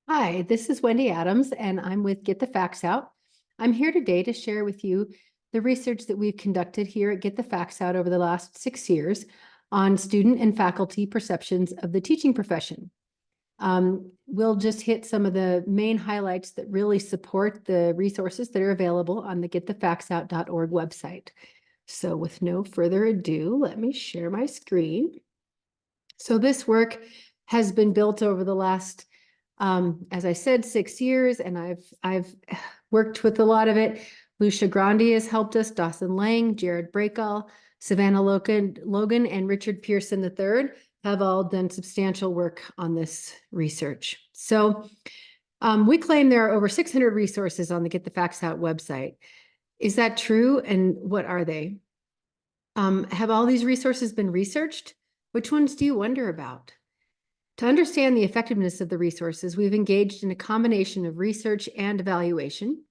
Hi, this is Wendy Adams, and I'm with Get the Facts Out. I'm here today to share with you the research that we've conducted here at Get the Facts Out over the last 6 years on student and faculty perceptions of the teaching profession. We'll just hit some of the main highlights that really support the resources that are available on the getthefactsout.org website. So with no further ado, let me share my screen. So this work has been built over the last as I said, 6 years, and I've worked with a lot of it. Lucia Grandi has helped us, Dawson Lang, Jared Brakall, Savannah Logan, and Richard Pearson III have all done substantial work on this research. So we claim there are over 600 resources on the Get the Facts Out website. Is that true? And what are they? Have all these resources been researched? Which ones do you wonder about? To understand the effectiveness of the resources, we've engaged in a combination of research and evaluation.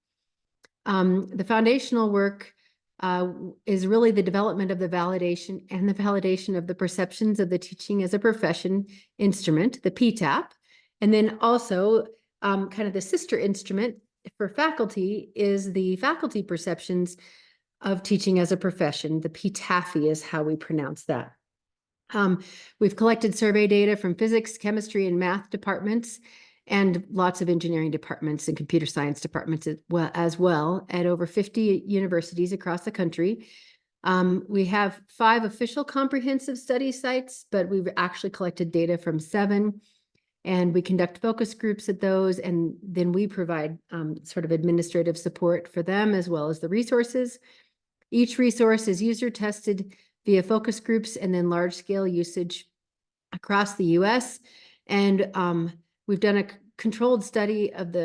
The foundational work is really the development of the validation of the perceptions of the teaching as a profession instrument, the PTAP, and then also kind of the sister instrument for faculty is the faculty perceptions of teaching as a profession. The PTAFE is how we pronounce that. We've collected survey data from physics, chemistry, and math departments, and lots of engineering departments and computer science departments as well at over 50 universities across the country. We have 5 official comprehensive study sites, but we've actually collected data from 7, and we conduct focus groups at those, and then we provide sort of administrative support for them as well as the resources. Each resource is user tested via focus groups and then large-scale usage across the US. And we've done a controlled study of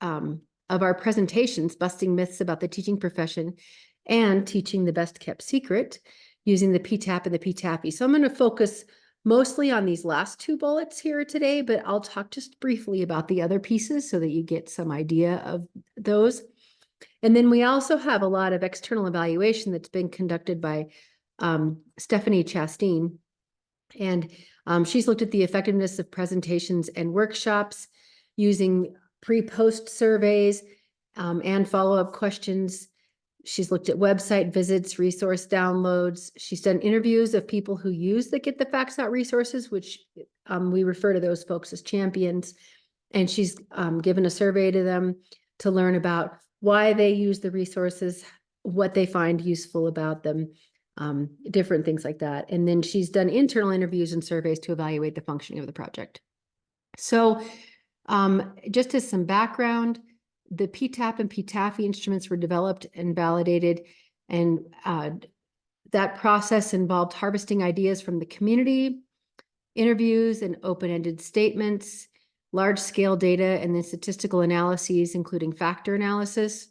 our presentations, busting myths about the teaching profession and teaching the best kept secret using the PTAP and the PTAFE. So I'm going to focus mostly on these last 2 bullets here today, but I'll talk just briefly about the other pieces so that you get some idea of those. And then we also have a lot of external evaluation that's been conducted by Stephanie Chastain, and she's looked at the effectiveness of presentations and workshops using pre-post surveys and follow-up questions. She's looked at website visits, resource downloads. She's done interviews of people who use the Get the Facts Out resources, which we refer to those folks as champions. And she's given a survey to them to learn about why they use the resources, what they find useful about them, different things like that. And then she's done internal interviews and surveys to evaluate the functioning of the project. So just as some background, the PTAP and PTAFE instruments were developed and validated, and that process involved harvesting ideas from the community, interviews and open-ended statements, large-scale data, and then statistical analyses, including factor analysis.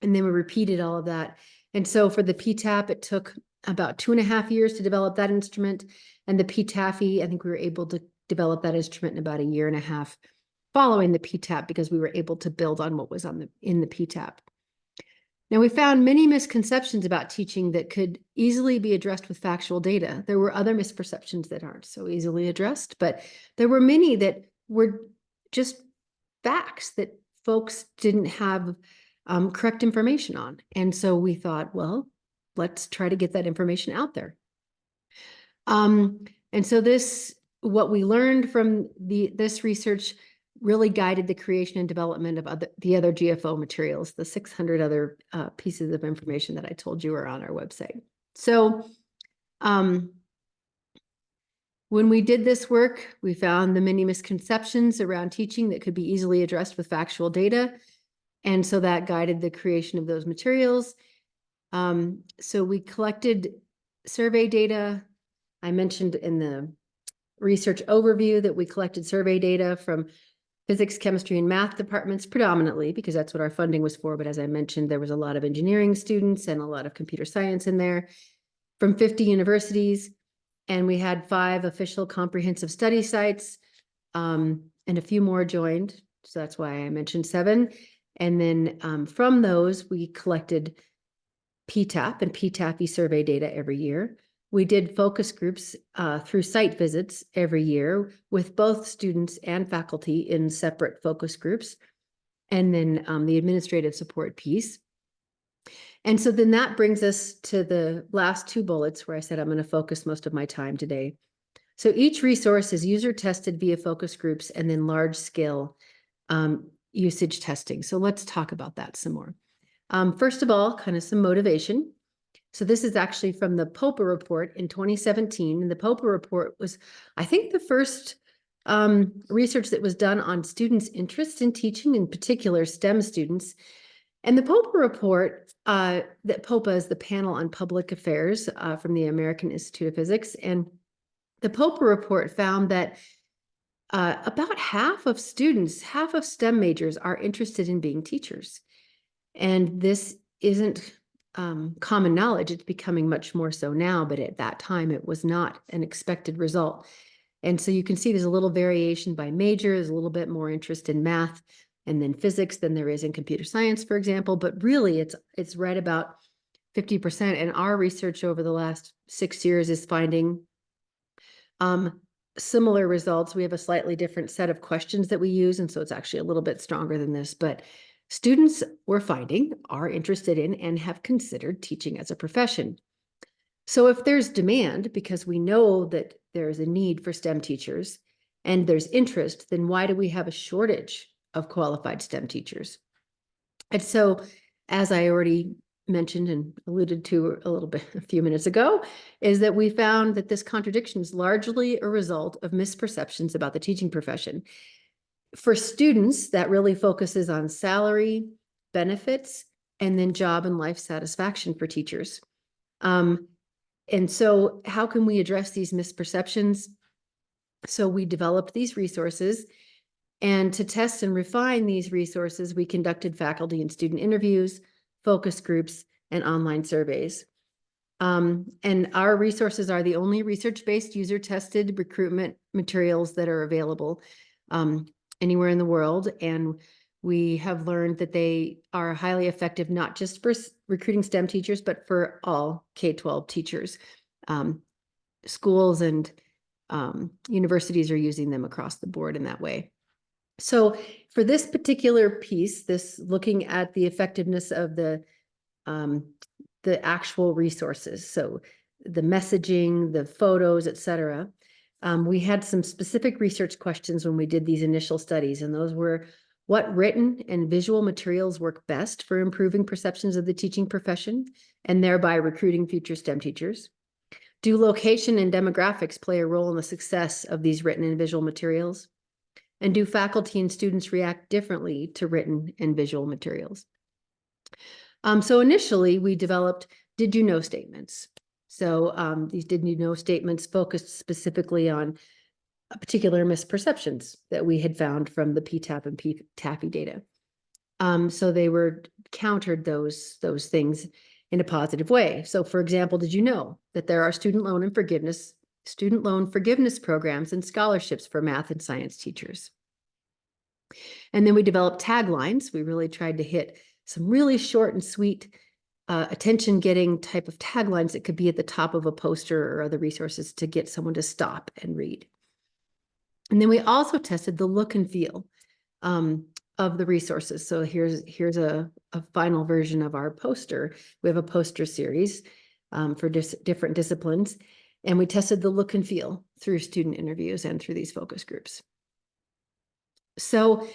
And then we repeated all of that. And so for the PTAP, it took about 2.5 years to develop that instrument. And the PTAFE, I think we were able to develop that instrument in about 1.5 years following the PTAP, because we were able to build on what was in the PTAP. Now, we found many misconceptions about teaching that could easily be addressed with factual data. There were other misperceptions that aren't so easily addressed, but there were many that were just facts that folks didn't have correct information on. And so we thought, well, let's try to get that information out there. And so what we learned from this research really guided the creation and development of the other GFO materials, the 600 other pieces of information that I told you are on our website. So when we did this work, we found the many misconceptions around teaching that could be easily addressed with factual data. And so that guided the creation of those materials. So we collected survey data. I mentioned in the research overview that we collected survey data from physics, chemistry, and math departments predominantly, because that's what our funding was for. But as I mentioned, there was a lot of engineering students and a lot of computer science in there from 50 universities. And we had 5 official comprehensive study sites, and a few more joined. So that's why I mentioned 7. And then from those, we collected PTAP and PTAFE survey data every year. We did focus groups through site visits every year with both students and faculty in separate focus groups, and then the administrative support piece. And so then that brings us to the last two bullets where I said I'm going to focus most of my time today. So each resource is user tested via focus groups and then large scale usage testing. So let's talk about that some more. First of all, kind of some motivation. So this is actually from the POPA report in 2017. And the POPA report was, I think, the first research that was done on students' interest in teaching, in particular STEM students. And the POPA report, that POPA is the Panel on Public Affairs from the American Institute of Physics. And the POPA report found that about half of students, half of STEM majors are interested in being teachers. And this isn't common knowledge. It's becoming much more so now, but at that time it was not an expected result. And so you can see there's a little variation by major. There's a little bit more interest in math and then physics than there is in computer science, for example. But really, it's right about 50%. And our research over the last 6 years is finding similar results. We have a slightly different set of questions that we use, and so it's actually a little bit stronger than this. But students, we're finding, are interested in and have considered teaching as a profession. So if there's demand, because we know that there's a need for STEM teachers and there's interest, then why do we have a shortage of qualified STEM teachers? And so, as I already mentioned and alluded to a little bit a few minutes ago, is that we found that this contradiction is largely a result of misperceptions about the teaching profession. For students, that really focuses on salary, benefits, and then job and life satisfaction for teachers. And so how can we address these misperceptions? So we developed these resources, and to test and refine these resources, we conducted faculty and student interviews, focus groups, and online surveys. And our resources are the only research-based user-tested recruitment materials that are available anywhere in the world. And we have learned that they are highly effective, not just for recruiting STEM teachers, but for all K-12 teachers. Schools and universities are using them across the board in that way. So for this particular piece, this looking at the effectiveness of the actual resources, so the messaging, the photos, et cetera, we had some specific research questions when we did these initial studies, and those were: what written and visual materials work best for improving perceptions of the teaching profession and thereby recruiting future STEM teachers? Do location and demographics play a role in the success of these written and visual materials? And do faculty and students react differently to written and visual materials? So initially, we developed did you know statements. So these did you know statements focused specifically on particular misperceptions that we had found from the PTAP and PTAFE data. So they were countered those things in a positive way. So for example, did you know that there are student loan forgiveness programs and scholarships for math and science teachers? And then we developed taglines. We really tried to hit some really short and sweet attention-getting type of taglines that could be at the top of a poster or other resources to get someone to stop and read. And then we also tested the look and feel of the resources. So here's a final version of our poster. We have a poster series for different disciplines, and we tested the look and feel through student interviews and through these focus groups. So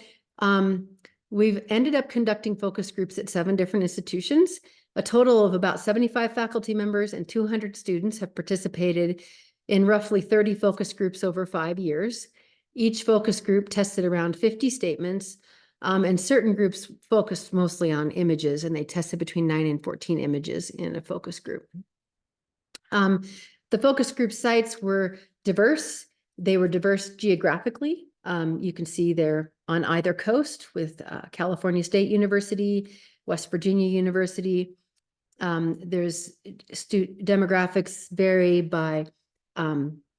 we've ended up conducting focus groups at 7 different institutions. A total of about 75 faculty members and 200 students have participated in roughly 30 focus groups over 5 years. Each focus group tested around 50 statements, and certain groups focused mostly on images, and they tested between 9 and 14 images in a focus group. The focus group sites were diverse. They were diverse geographically. You can see they're on either coast with California State University, West Virginia University. There's demographics vary by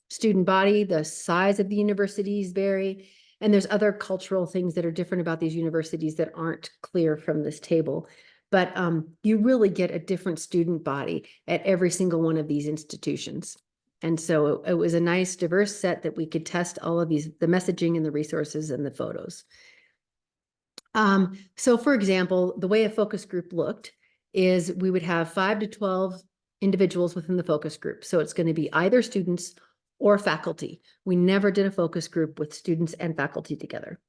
student body, the size of the universities vary, and there's other cultural things that are different about these universities that aren't clear from this table. but you really get a different student body at every single one of these institutions. And so it was a nice diverse set that we could test all of these, the messaging and the resources and the photos. So for example, the way a focus group looked is we would have 5 to 12 individuals within the focus group. So it's going to be either students or faculty. We never did a focus group with students and faculty together.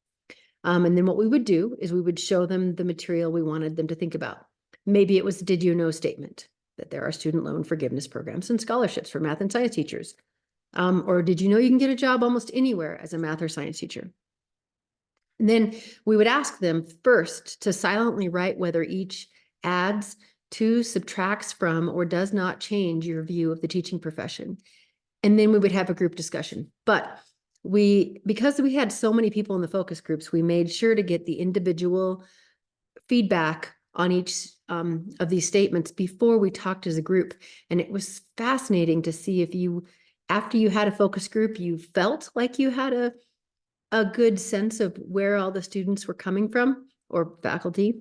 And then what we would do is we would show them the material we wanted them to think about. Maybe it was, did you know statement that there are student loan forgiveness programs and scholarships for math and science teachers? Or did you know you can get a job almost anywhere as a math or science teacher? And then we would ask them first to silently write whether each adds to, subtracts from, or does not change your view of the teaching profession. And then we would have a group discussion. But because we had so many people in the focus groups, we made sure to get the individual feedback on each of these statements before we talked as a group. And it was fascinating to see if you, after you had a focus group, you felt like you had a good sense of where all the students were coming from or faculty.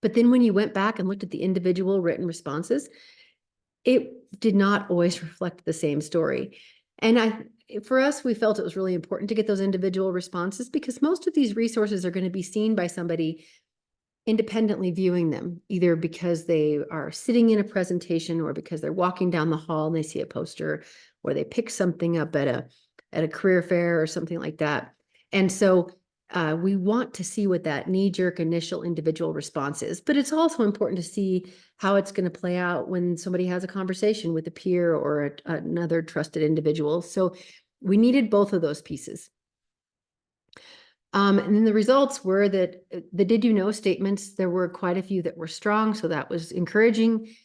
But then when you went back and looked at the individual written responses, it did not always reflect the same story. And for us, we felt it was really important to get those individual responses because most of these resources are going to be seen by somebody independently viewing them, either because they are sitting in a presentation or because they're walking down the hall and they see a poster, or they pick something up at a career fair or something like that. And so we want to see what that knee-jerk initial individual response is, but it's also important to see how it's going to play out when somebody has a conversation with a peer or another trusted individual. So we needed both of those pieces. And then the results were that the did you know statements, there were quite a few that were strong, so that was encouraging.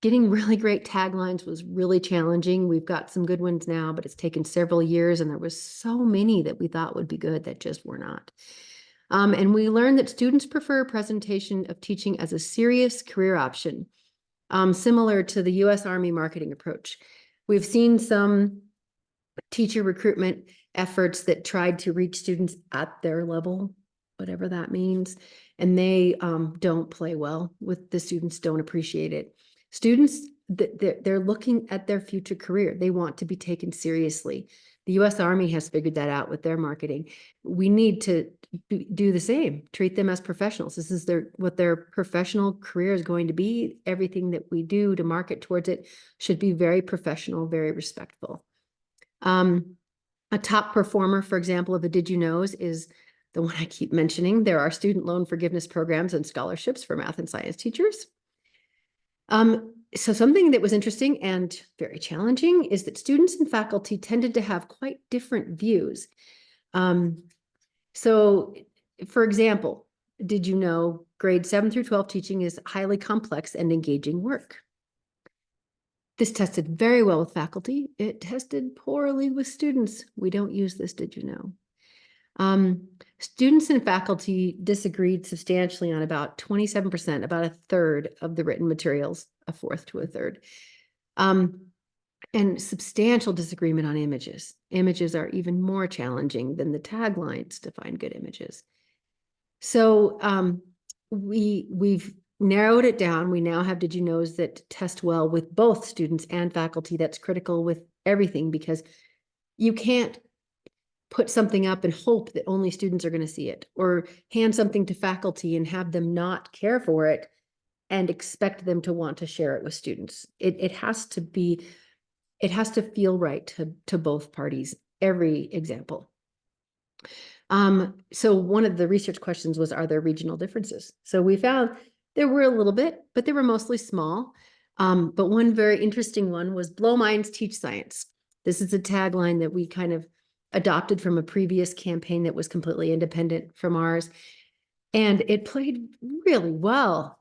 Getting really great taglines was really challenging. We've got some good ones now, but it's taken several years, and there was so many that we thought would be good that just were not. And we learned that students prefer a presentation of teaching as a serious career option, similar to the U.S. Army marketing approach. We've seen some teacher recruitment efforts that tried to reach students at their level, whatever that means, and they don't play well with the students, don't appreciate it. Students, they're looking at their future career. They want to be taken seriously. The U.S. Army has figured that out with their marketing. We need to do the same, treat them as professionals. This is what their professional career is going to be. Everything that we do to market towards it should be very professional, very respectful. A top performer, for example, of the Did You Knows is the one I keep mentioning. There are student loan forgiveness programs and scholarships for math and science teachers. So something that was interesting and very challenging is that students and faculty tended to have quite different views. So for example, did you know grade 7 through 12 teaching is highly complex and engaging work? This tested very well with faculty. It tested poorly with students. We don't use this, did you know? Students and faculty disagreed substantially on about 27%, about a third of the written materials, a fourth to a third. And substantial disagreement on images. Images are even more challenging than the taglines to find good images. So we've narrowed it down. We now have Did You Knows that test well with both students and faculty. That's critical with everything, because you can't put something up and hope that only students are going to see it, or hand something to faculty and have them not care for it and expect them to want to share it with students. It has to feel right to both parties, every example. So one of the research questions was, are there regional differences? So we found there were a little bit, but they were mostly small. But one very interesting one was blow minds, teach science. This is a tagline that we kind of adopted from a previous campaign that was completely independent from ours. And it played really well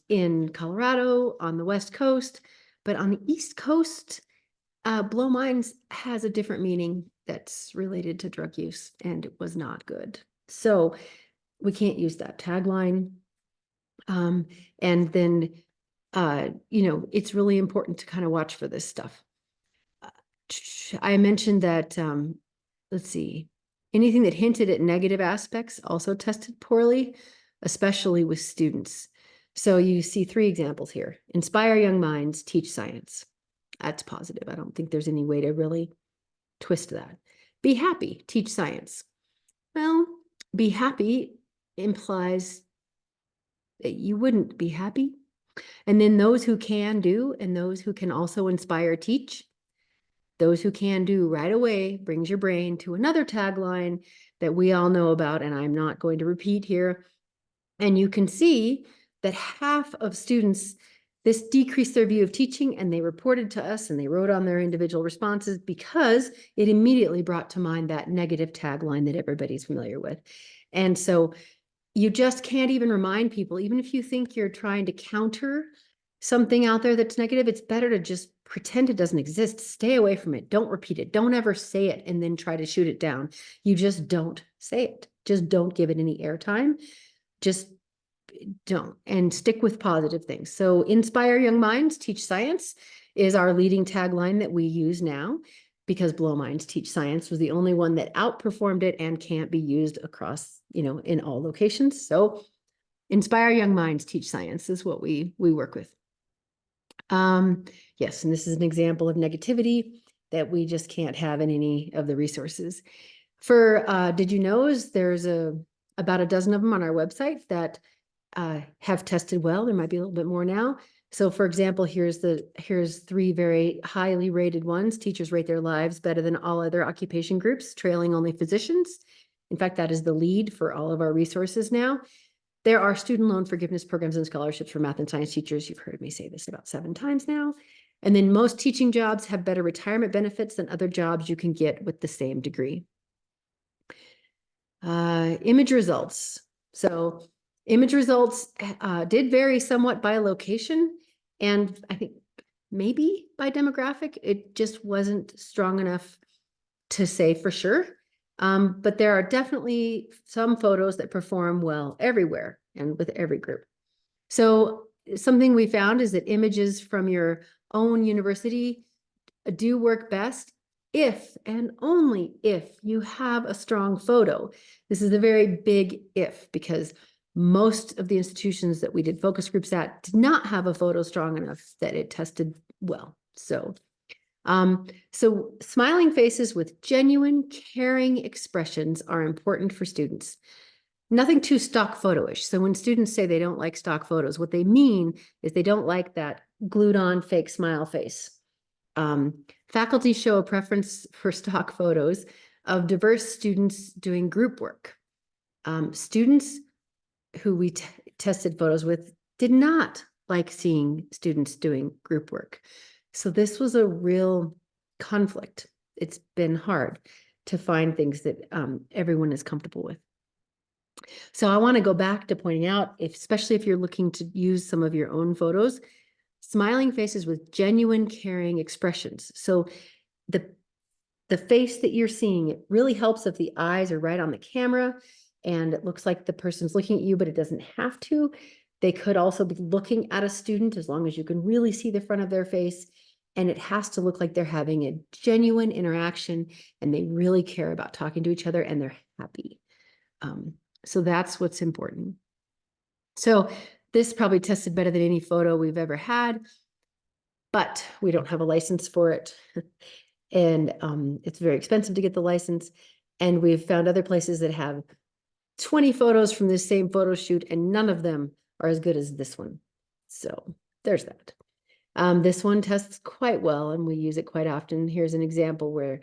in Colorado, on the West Coast, but on the East Coast, blow minds has a different meaning that's related to drug use, and it was not good. So we can't use that tagline. And then, it's really important to kind of watch for this stuff. I mentioned that, let's see, anything that hinted at negative aspects also tested poorly. especially with students. So you see 3 examples here. Inspire young minds, teach science. That's positive. I don't think there's any way to really twist that. Be happy, teach science. Well, be happy implies that you wouldn't be happy. And then those who can do, and those who can also inspire, teach. Those who can do right away brings your brain to another tagline that we all know about, and I'm not going to repeat here. And you can see that half of students, this decreased their view of teaching, and they reported to us and they wrote on their individual responses because it immediately brought to mind that negative tagline that everybody's familiar with. And so you just can't even remind people, even if you think you're trying to counter something out there that's negative, it's better to just pretend it doesn't exist. Stay away from it. Don't repeat it. Don't ever say it and then try to shoot it down. You just don't say it. Just don't give it any airtime. Just don't, and stick with positive things. So inspire young minds, teach science is our leading tagline that we use now, because Blow Minds Teach Science was the only one that outperformed it and can't be used across, in all locations. So inspire young minds, teach science is what we work with. Yes, and this is an example of negativity that we just can't have in any of the resources. For did you know there's about a dozen of them on our website that have tested well. There might be a little bit more now. So for example, here's 3 very highly rated ones. Teachers rate their lives better than all other occupation groups, trailing only physicians. In fact, that is the lead for all of our resources now. There are student loan forgiveness programs and scholarships for math and science teachers. You've heard me say this about 7 times now. And then most teaching jobs have better retirement benefits than other jobs you can get with the same degree. Image results. So image results did vary somewhat by location, and I think maybe by demographic. It just wasn't strong enough to say for sure. But there are definitely some photos that perform well everywhere and with every group. So something we found is that images from your own university do work best if and only if you have a strong photo. This is a very big if, because most of the institutions that we did focus groups at did not have a photo strong enough that it tested well. So smiling faces with genuine, caring expressions are important for students. Nothing too stock photo-ish. So when students say they don't like stock photos, what they mean is they don't like that glued on fake smile face. Faculty show a preference for stock photos of diverse students doing group work. Students who we tested photos with did not like seeing students doing group work. So this was a real conflict. It's been hard to find things that everyone is comfortable with. So I want to go back to pointing out, especially if you're looking to use some of your own photos, smiling faces with genuine, caring expressions. So the face that you're seeing, it really helps if the eyes are right on the camera and it looks like the person's looking at you, but it doesn't have to. They could also be looking at a student, as long as you can really see the front of their face. And it has to look like they're having a genuine interaction and they really care about talking to each other and they're happy. So that's what's important. So this probably tested better than any photo we've ever had, but we don't have a license for it. And it's very expensive to get the license. And we've found other places that have 20 photos from this same photo shoot, and none of them are as good as this one. So there's that. This one tests quite well, and we use it quite often. Here's an example where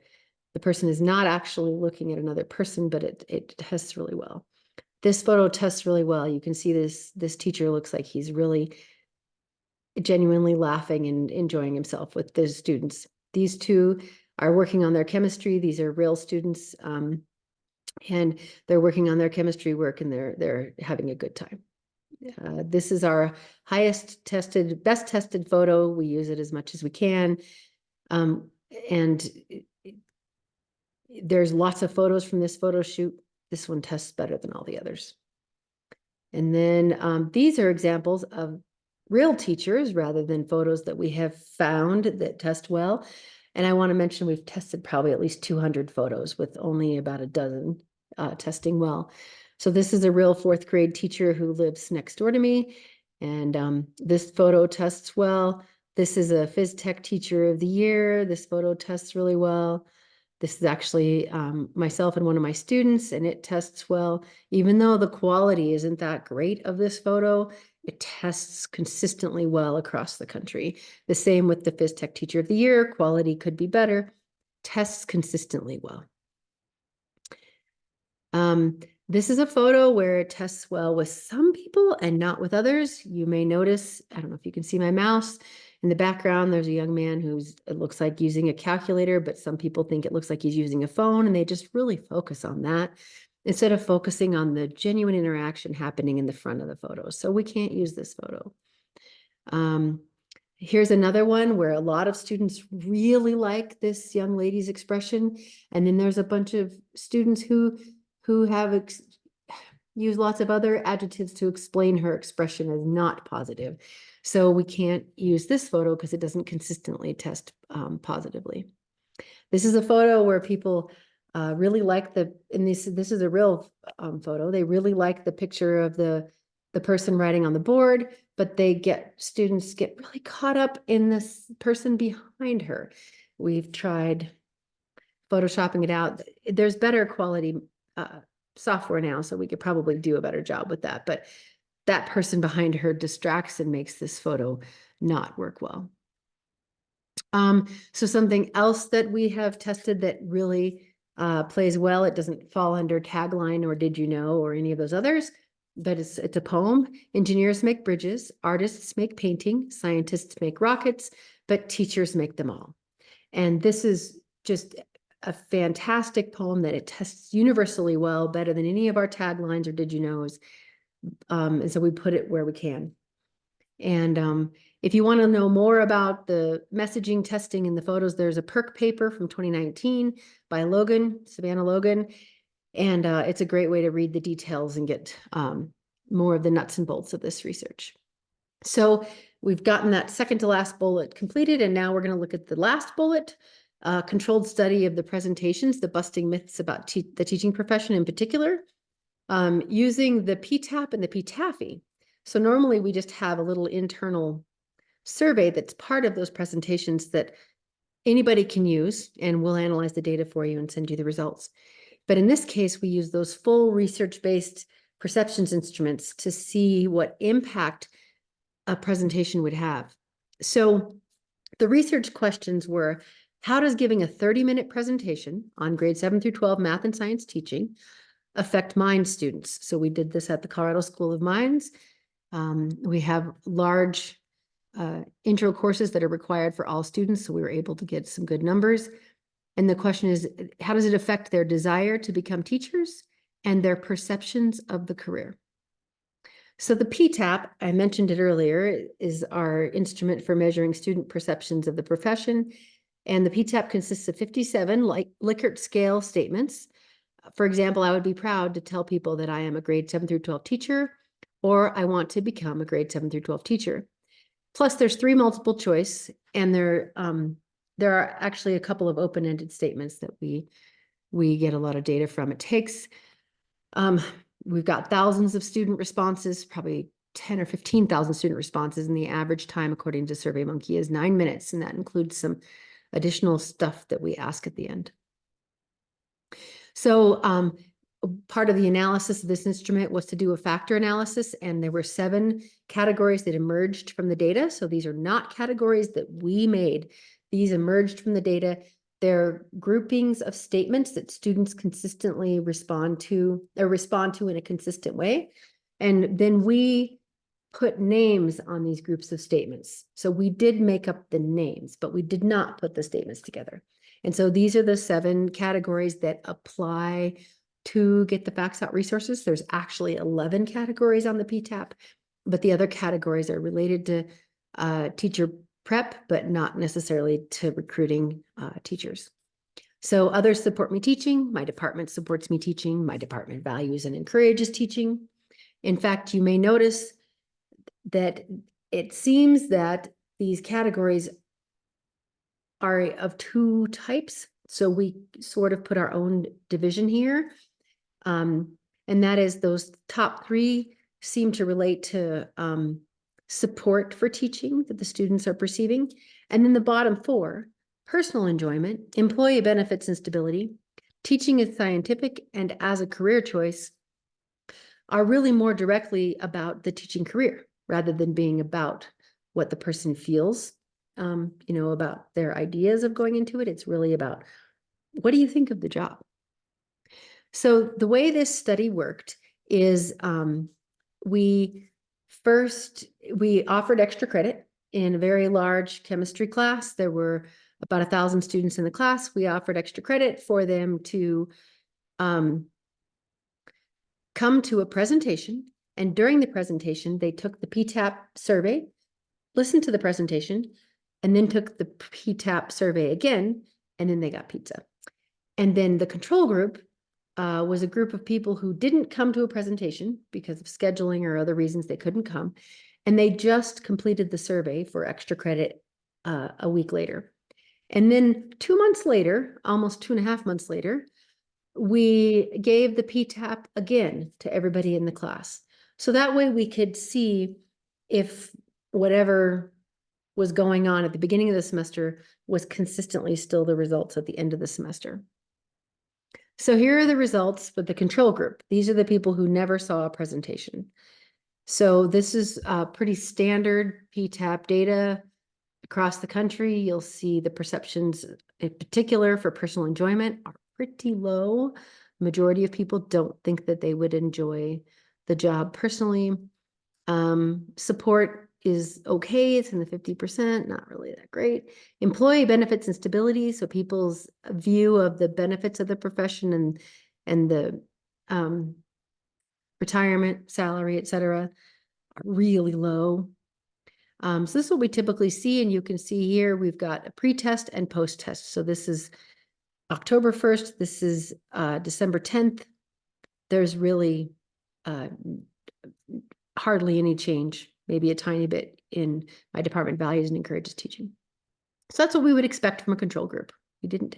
the person is not actually looking at another person, but it tests really well. This photo tests really well. You can see this teacher looks like he's really genuinely laughing and enjoying himself with the students. These 2 are working on their chemistry. These are real students, and they're working on their chemistry work, and they're having a good time. This is our best tested photo. We use it as much as we can. And there's lots of photos from this photo shoot. This one tests better than all the others. And then these are examples of real teachers rather than photos that we have found that test well. And I want to mention we've tested probably at least 200 photos with only about a dozen testing well. So this is a real fourth grade teacher who lives next door to me. And this photo tests well. This is a phys tech teacher of the year. This photo tests really well. This is actually myself and one of my students, and it tests well. Even though the quality isn't that great of this photo, it tests consistently well across the country. The same with the phys tech teacher of the year. Quality could be better. Tests consistently well. This is a photo where it tests well with some people and not with others. You may notice, I don't know if you can see my mouse, in the background, there's a young man it looks like using a calculator, but some people think it looks like he's using a phone, and they just really focus on that instead of focusing on the genuine interaction happening in the front of the photo. So we can't use this photo. Here's another one where a lot of students really like this young lady's expression. And then there's a bunch of students who have used lots of other adjectives to explain her expression as not positive. So we can't use this photo because it doesn't consistently test positively. This is a photo where people really like and this is a real photo. They really like the picture of the person writing on the board, but students get really caught up in this person behind her. We've tried photoshopping it out. There's better quality software now, so we could probably do a better job with that. But that person behind her distracts and makes this photo not work well. So something else that we have tested that really plays well, it doesn't fall under tagline or did you know or any of those others, but it's a poem. Engineers make bridges, artists make painting, scientists make rockets, but teachers make them all. And this is just a fantastic poem that it tests universally well, better than any of our taglines or did you knows. And so we put it where we can. And if you want to know more about the messaging testing in the photos, there's a PERC paper from 2019 by Savannah Logan. And it's a great way to read the details and get more of the nuts and bolts of this research. So we've gotten that second to last bullet completed, and now we're going to look at the last bullet, controlled study of the presentations, the busting myths about the teaching profession in particular, using the PTAP and the PTAFE. So normally we just have a little internal survey that's part of those presentations that anybody can use, and we'll analyze the data for you and send you the results. But in this case, we use those full research-based perceptions instruments to see what impact a presentation would have. So the research questions were, how does giving a 30-minute presentation on grade 7 through 12 math and science teaching affect Mind students? So we did this at the Colorado School of Mines. We have large intro courses that are required for all students, so we were able to get some good numbers. And the question is, how does it affect their desire to become teachers and their perceptions of the career? So the PTAP, I mentioned it earlier, is our instrument for measuring student perceptions of the profession. And the PTAP consists of 57 Likert scale statements. For example, I would be proud to tell people that I am a grade 7 through 12 teacher, or I want to become a grade 7 through 12 teacher. Plus, there's 3 multiple choice, and there are actually a couple of open-ended statements that we get a lot of data from. It takes, we've got thousands of student responses, probably 10 or 15,000 student responses, and the average time, according to SurveyMonkey, is 9 minutes, and that includes some additional stuff that we ask at the end. So part of the analysis of this instrument was to do a factor analysis, and there were 7 categories that emerged from the data. So these are not categories that we made. These emerged from the data. They're groupings of statements that students consistently respond to in a consistent way. And then we put names on these groups of statements. So we did make up the names, but we did not put the statements together. And so these are the 7 categories that apply to Get the Facts Out resources. There's actually 11 categories on the PTAP, but the other categories are related to teacher prep, but not necessarily to recruiting teachers. So others support me teaching. My department supports me teaching. My department values and encourages teaching. In fact, you may notice that it seems that these categories are of 2 types. So we sort of put our own division here. And that is those top three seem to relate to support for teaching that the students are perceiving. And then the bottom four, personal enjoyment, employee benefits and stability, teaching is scientific, and as a career choice, are really more directly about the teaching career rather than being about what the person feels, about their ideas of going into it. It's really about, what do you think of the job? So the way this study worked is we offered extra credit in a very large chemistry class. There were about 1,000 students in the class. We offered extra credit for them to come to a presentation. And during the presentation, they took the PTAP survey, listened to the presentation, and then took the PTAP survey again, and then they got pizza. And then the control group was a group of people who didn't come to a presentation because of scheduling or other reasons they couldn't come. And they just completed the survey for extra credit a week later. And then 2 months later, almost 2.5 months later, we gave the PTAP again to everybody in the class. So that way we could see if whatever was going on at the beginning of the semester was consistently still the results at the end of the semester. So here are the results for the control group. These are the people who never saw a presentation. So this is pretty standard PTAP data across the country. You'll see the perceptions in particular for personal enjoyment are pretty low. Majority of people don't think that they would enjoy the job personally. Support is okay. It's in the 50%, not really that great. Employee benefits and stability. So people's view of the benefits of the profession and the retirement, salary, et cetera, are really low. So this is what we typically see. And you can see here, we've got a pre-test and post-test. So this is October 1st. This is December 10th. There's really hardly any change, maybe a tiny bit in my department values and encourages teaching. So that's what we would expect from a control group. We didn't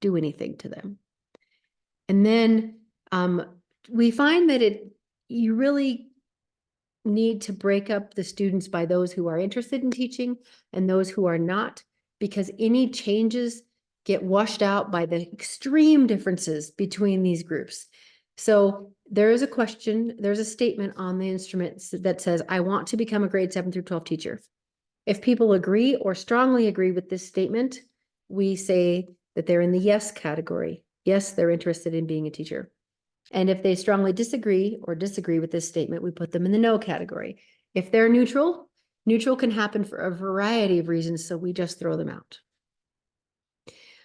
do anything to them. And then we find that you really need to break up the students by those who are interested in teaching and those who are not, because any changes get washed out by the extreme differences between these groups. So there is a question, there's a statement on the instruments that says, I want to become a grade 7 through 12 teacher. If people agree or strongly agree with this statement, we say that they're in the yes category. Yes, they're interested in being a teacher. And if they strongly disagree with this statement, we put them in the no category. If they're neutral, neutral can happen for a variety of reasons, so we just throw them out.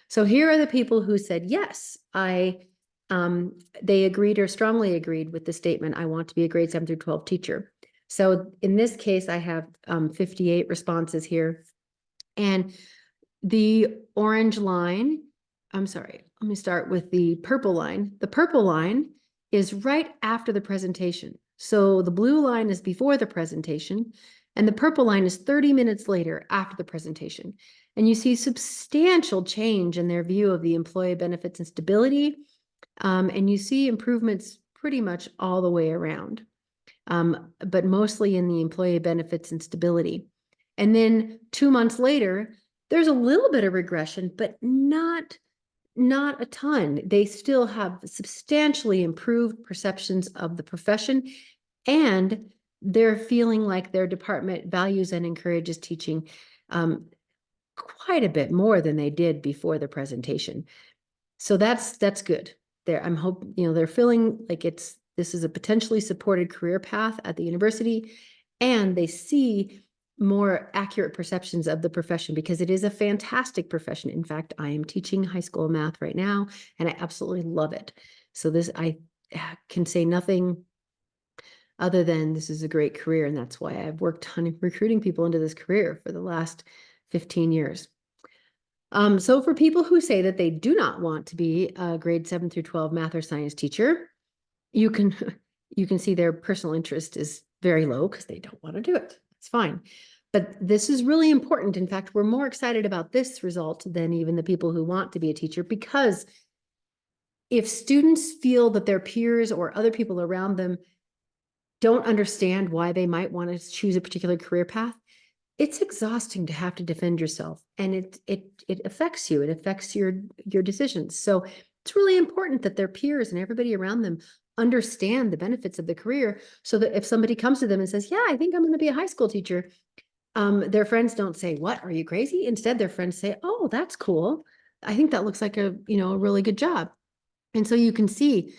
So here are the people who said, yes, they agreed or strongly agreed with the statement, I want to be a grade 7 through 12 teacher. So in this case, I have 58 responses here. And the orange line, I'm sorry, let me start with the purple line. The purple line is right after the presentation. So the blue line is before the presentation, and the purple line is 30 minutes later after the presentation. And you see substantial change in their view of the employee benefits and stability. And you see improvements pretty much all the way around, but mostly in the employee benefits and stability. And then 2 months later, there's a little bit of regression, but not a ton. They still have substantially improved perceptions of the profession, and they're feeling like their department values and encourages teaching quite a bit more than they did before the presentation. So that's good. I'm hoping, they're feeling like this is a potentially supported career path at the university, and they see more accurate perceptions of the profession because it is a fantastic profession. In fact, I am teaching high school math right now, and I absolutely love it. So I can say nothing other than this is a great career, and that's why I've worked on recruiting people into this career for the last 15 years. So for people who say that they do not want to be a grade 7 through 12 math or science teacher, you can see their personal interest is very low because they don't want to do it. It's fine. But this is really important. In fact, we're more excited about this result than even the people who want to be a teacher, because if students feel that their peers or other people around them don't understand why they might want to choose a particular career path, it's exhausting to have to defend yourself, and it affects you. It affects your decisions. So it's really important that their peers and everybody around them understand the benefits of the career, so that if somebody comes to them and says, yeah, I think I'm going to be a high school teacher, their friends don't say, what, are you crazy? Instead, their friends say, oh, that's cool. I think that looks like a really good job. And so you can see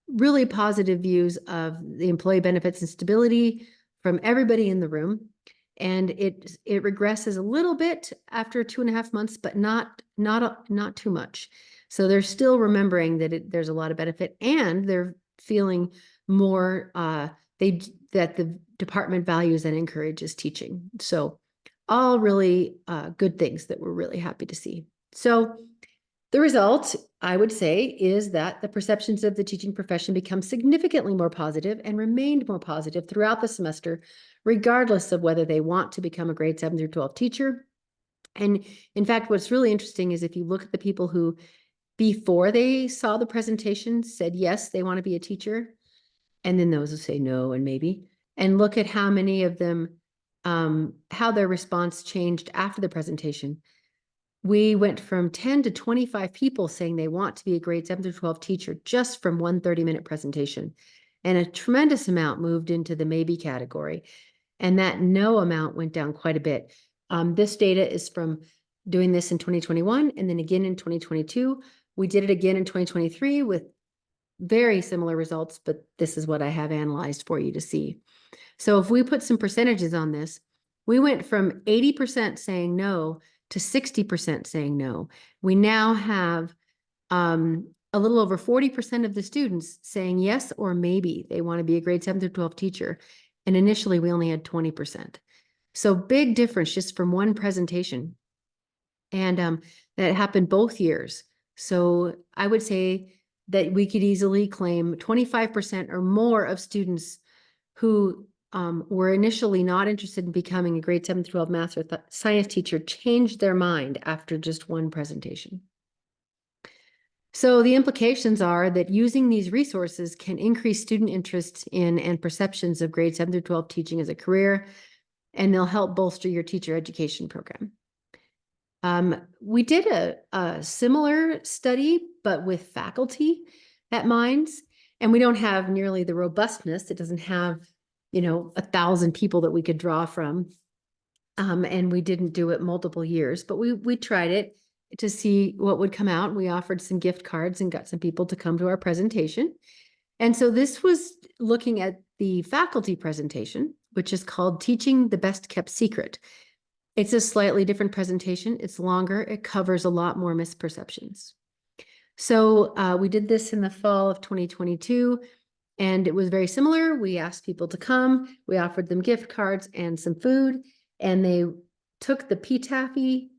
really positive views of the employee benefits and stability from everybody in the room. And it regresses a little bit after 2.5 months, but not too much. So they're still remembering that there's a lot of benefit, and they're feeling more that the department values and encourages teaching. So all really good things that we're really happy to see. So the result, I would say, is that the perceptions of the teaching profession become significantly more positive and remained more positive throughout the semester, regardless of whether they want to become a grade 7 through 12 teacher. And in fact, what's really interesting is if you look at the people who, before they saw the presentation, said, yes, they want to be a teacher, and then those who say no and maybe, and look at how many of them, how their response changed after the presentation. We went from 10 to 25 people saying they want to be a grade 7 through 12 teacher just from one 30-minute presentation. And a tremendous amount moved into the maybe category. And that no amount went down quite a bit. This data is from doing this in 2021 and then again in 2022. We did it again in 2023 with very similar results, but this is what I have analyzed for you to see. So if we put some percentages on this, we went from 80% saying no to 60% saying no. We now have a little over 40% of the students saying yes or maybe they want to be a grade 7 through 12 teacher. And initially we only had 20%. So big difference just from one presentation. And that happened both years. So I would say that we could easily claim 25% or more of students who were initially not interested in becoming a grade 7 through 12 math or science teacher changed their mind after just one presentation. So the implications are that using these resources can increase student interest in and perceptions of grade 7 through 12 teaching as a career, and they'll help bolster your teacher education program. We did a similar study, but with faculty at Mines, and we don't have nearly the robustness. It doesn't have 1,000 people that we could draw from. And we didn't do it multiple years, but we tried it to see what would come out. We offered some gift cards and got some people to come to our presentation. And so this was looking at the faculty presentation, which is called Teaching the Best Kept Secret. It's a slightly different presentation. It's longer. It covers a lot more misperceptions. So we did this in the fall of 2022. And it was very similar. We asked people to come. We offered them gift cards and some food. And they took the PTAFE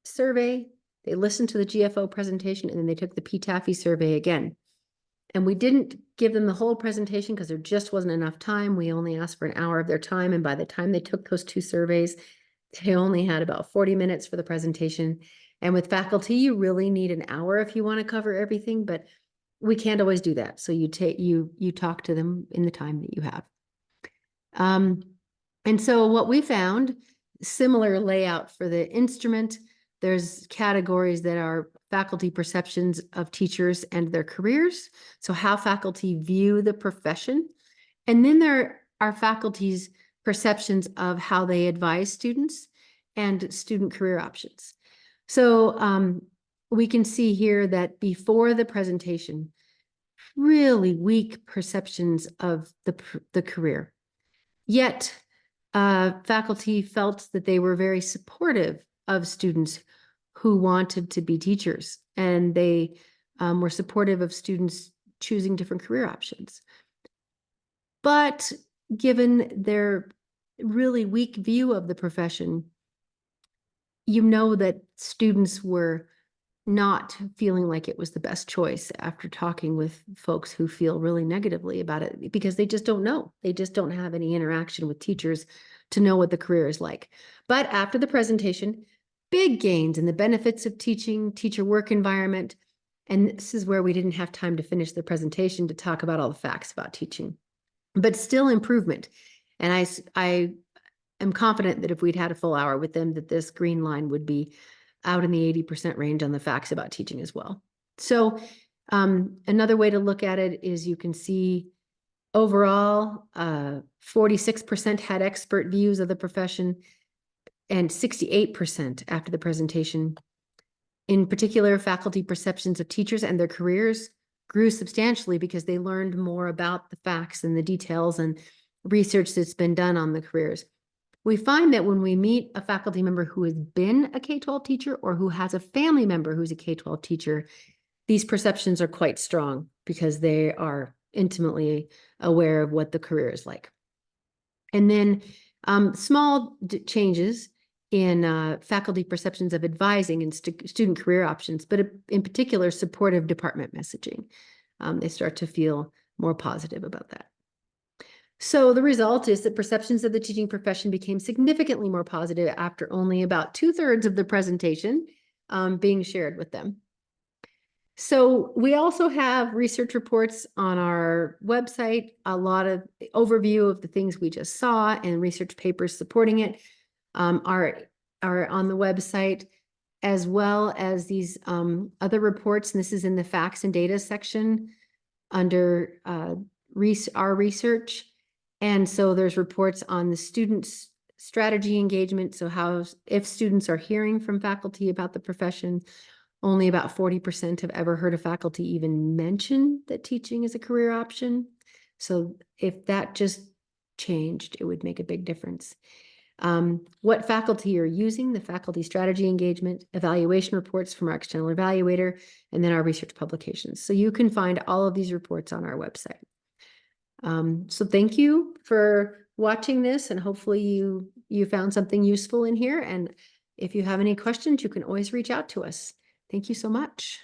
survey. They listened to the GFO presentation, and then they took the PTAFE survey again. And we didn't give them the whole presentation because there just wasn't enough time. We only asked for an hour of their time. And by the time they took those two surveys, they only had about 40 minutes for the presentation. And with faculty, you really need an hour if you want to cover everything. But we can't always do that. So you talk to them in the time that you have. And so what we found, similar layout for the instrument, there's categories that are faculty perceptions of teachers and their careers. So how faculty view the profession. And then there are faculty's perceptions of how they advise students and student career options. So we can see here that before the presentation, really weak perceptions of the career. Yet faculty felt that they were very supportive of students who wanted to be teachers, and they were supportive of students choosing different career options. But given their really weak view of the profession, that students were not feeling like it was the best choice after talking with folks who feel really negatively about it, because they just don't know. They just don't have any interaction with teachers to know what the career is like. But after the presentation, big gains in the benefits of teaching, teacher work environment, And this is where we didn't have time to finish the presentation to talk about all the facts about teaching, but still improvement. And I am confident that if we'd had a full hour with them, that this green line would be out in the 80% range on the facts about teaching as well. So another way to look at it is you can see overall, 46% had expert views of the profession and 68% after the presentation. In particular, faculty perceptions of teachers and their careers grew substantially because they learned more about the facts and the details and research that's been done on the careers. We find that when we meet a faculty member who has been a K-12 teacher or who has a family member who's a K-12 teacher, these perceptions are quite strong because they are intimately aware of what the career is like. And then small changes in faculty perceptions of advising and student career options, but in particular, supportive department messaging. They start to feel more positive about that. So the result is that perceptions of the teaching profession became significantly more positive after only about 2/3 of the presentation being shared with them. So we also have research reports on our website, a lot of overview of the things we just saw, and research papers supporting it are on the website, as well as these other reports. And this is in the facts and data section under our research. And so there's reports on the students' strategy engagement. So if students are hearing from faculty about the profession, only about 40% have ever heard a faculty even mention that teaching is a career option. So if that just changed, it would make a big difference. What faculty are using, the faculty strategy engagement, evaluation reports from our external evaluator, and then our research publications. So you can find all of these reports on our website. So thank you for watching this, and hopefully you found something useful in here. And if you have any questions, you can always reach out to us. Thank you so much.